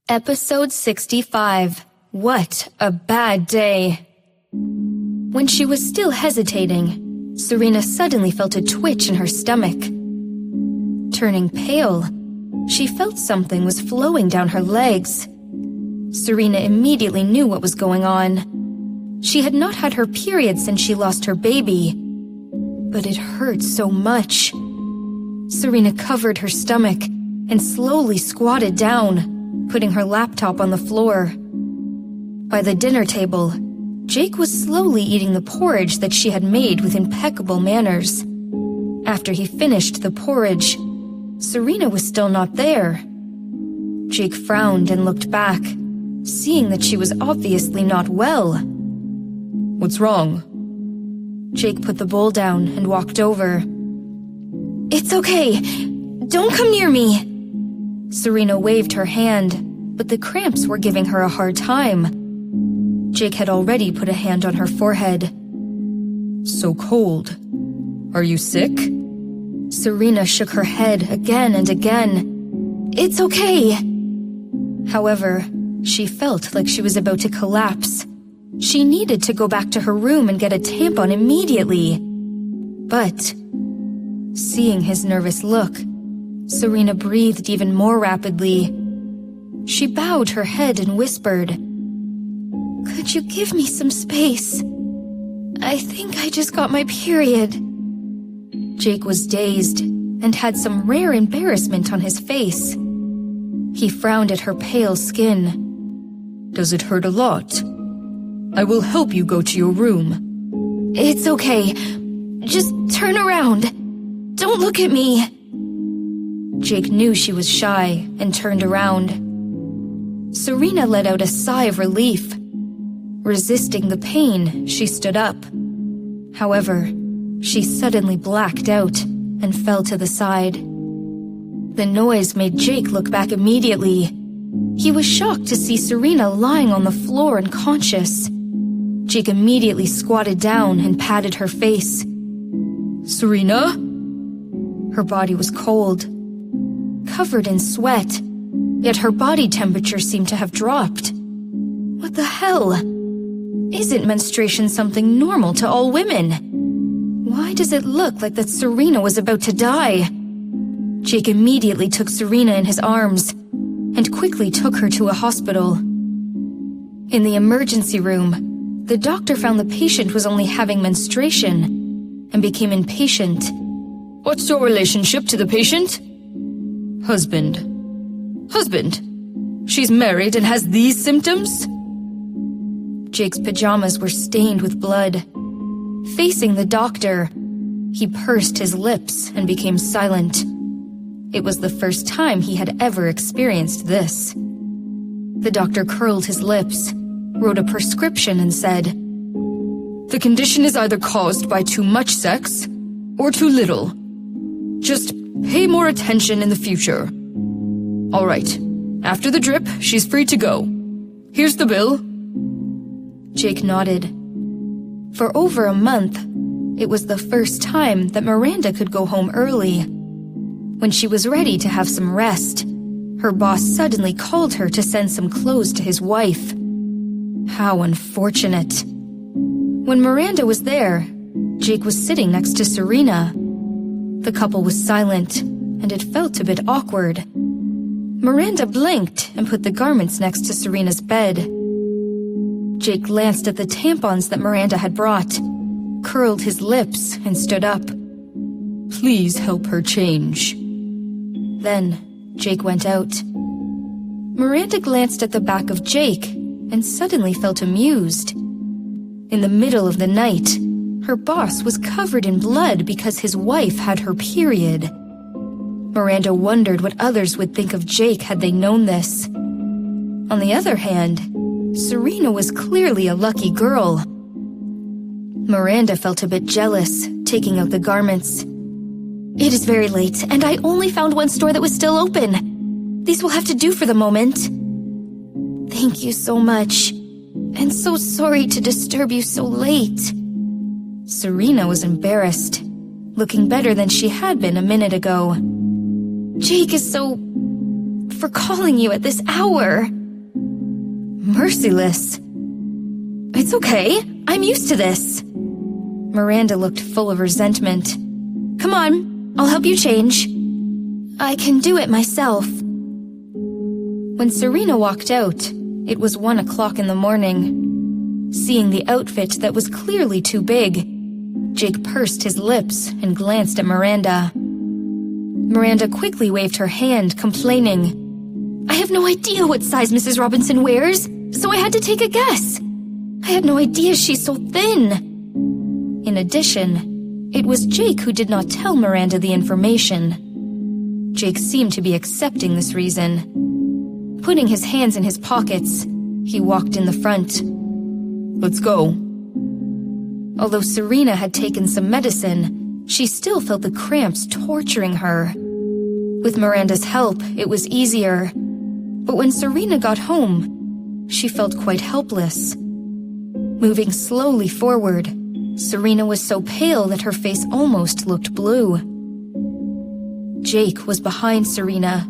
Episode 65. What a bad day. When she was still hesitating, Serena suddenly felt a twitch in her stomach. Turning pale, she felt something was flowing down her legs. Serena immediately knew what was going on. She had not had her period since she lost her baby, but it hurt so much. Serena covered her stomach and slowly squatted down, putting her laptop on the floor. By the dinner table, Jake was slowly eating the porridge that she had made with impeccable manners. After he finished the porridge, Serena was still not there. Jake frowned and looked back, seeing that she was obviously not well. What's wrong? Jake put the bowl down and walked over. It's okay. Don't come near me. Serena waved her hand, but the cramps were giving her a hard time. Jake had already put a hand on her forehead. So cold. Are you sick? Serena shook her head again and again. It's okay. However, she felt like she was about to collapse. She needed to go back to her room and get a tampon immediately. But, seeing his nervous look, Serena breathed even more rapidly. She bowed her head and whispered, "Could you give me some space? I think I just got my period." Jake was dazed and had some rare embarrassment on his face. He frowned at her pale skin. Does it hurt a lot? I will help you go to your room. It's okay. Just turn around. Don't look at me. Jake knew she was shy and turned around. Serena let out a sigh of relief. Resisting the pain, she stood up. However, she suddenly blacked out and fell to the side. The noise made Jake look back immediately. He was shocked to see Serena lying on the floor unconscious. Jake immediately squatted down and patted her face. Serena? Her body was cold, covered in sweat, yet her body temperature seemed to have dropped. What the hell? Isn't menstruation something normal to all women? Why does it look like that Serena was about to die? Jake immediately took Serena in his arms and quickly took her to a hospital. In the emergency room, the doctor found the patient was only having menstruation and became impatient. What's your relationship to the patient? Husband. Husband? She's married and has these symptoms? Jake's pajamas were stained with blood. Facing the doctor, he pursed his lips and became silent. It was the first time he had ever experienced this. The doctor curled his lips, wrote a prescription and said, "The condition is either caused by too much sex or too little. Just pay more attention in the future. All right, after the drip, she's free to go. Here's the bill." Jake nodded. For over a month, it was the first time that Miranda could go home early. When she was ready to have some rest, her boss suddenly called her to send some clothes to his wife. How unfortunate. When Miranda was there, Jake was sitting next to Serena. The couple was silent, and it felt a bit awkward. Miranda blinked and put the garments next to Serena's bed. Jake glanced at the tampons that Miranda had brought, curled his lips, and stood up. Please help her change. Then, Jake went out. Miranda glanced at the back of Jake and suddenly felt amused. In the middle of the night, her boss was covered in blood because his wife had her period. Miranda wondered what others would think of Jake had they known this. On the other hand, Serena was clearly a lucky girl. Miranda felt a bit jealous, taking out the garments. It is very late, and I only found one store that was still open. These will have to do for the moment. Thank you so much, and so sorry to disturb you so late. Serena was embarrassed, looking better than she had been a minute ago. Jake is so for calling you at this hour. Merciless. It's okay. I'm used to this. Miranda looked full of resentment. Come on, I'll help you change. I can do it myself. When Serena walked out, it was 1 o'clock in the morning. Seeing the outfit that was clearly too big, Jake pursed his lips and glanced at Miranda. Miranda quickly waved her hand, complaining, I have no idea what size Mrs. Robinson wears, so I had to take a guess. I had no idea she's so thin. In addition, it was Jake who did not tell Miranda the information. Jake seemed to be accepting this reason. Putting his hands in his pockets, he walked in the front. Let's go. Although Serena had taken some medicine, she still felt the cramps torturing her. With Miranda's help, it was easier. But when Serena got home, she felt quite helpless. Moving slowly forward, Serena was so pale that her face almost looked blue. Jake was behind Serena.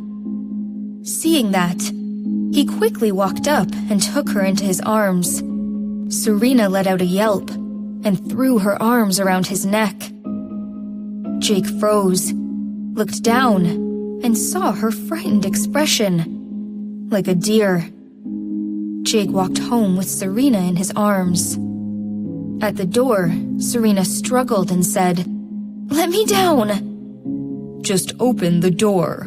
Seeing that, he quickly walked up and took her into his arms. Serena let out a yelp and threw her arms around his neck. Jake froze, looked down, and saw her frightened expression, like a deer. Jake walked home with Serena in his arms. At the door, Serena struggled and said, Let me down. Just open the door,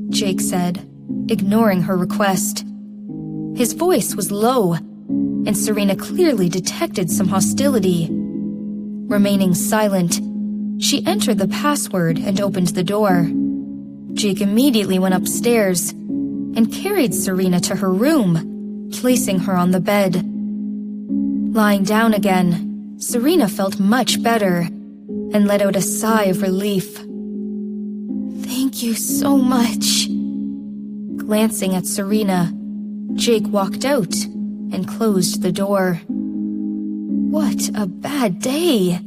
Jake said, ignoring her request. His voice was low, and Serena clearly detected some hostility. Remaining silent, she entered the password and opened the door. Jake immediately went upstairs and carried Serena to her room, placing her on the bed. Lying down again, Serena felt much better and let out a sigh of relief. Thank you so much. Glancing at Serena, Jake walked out and closed the door. What a bad day.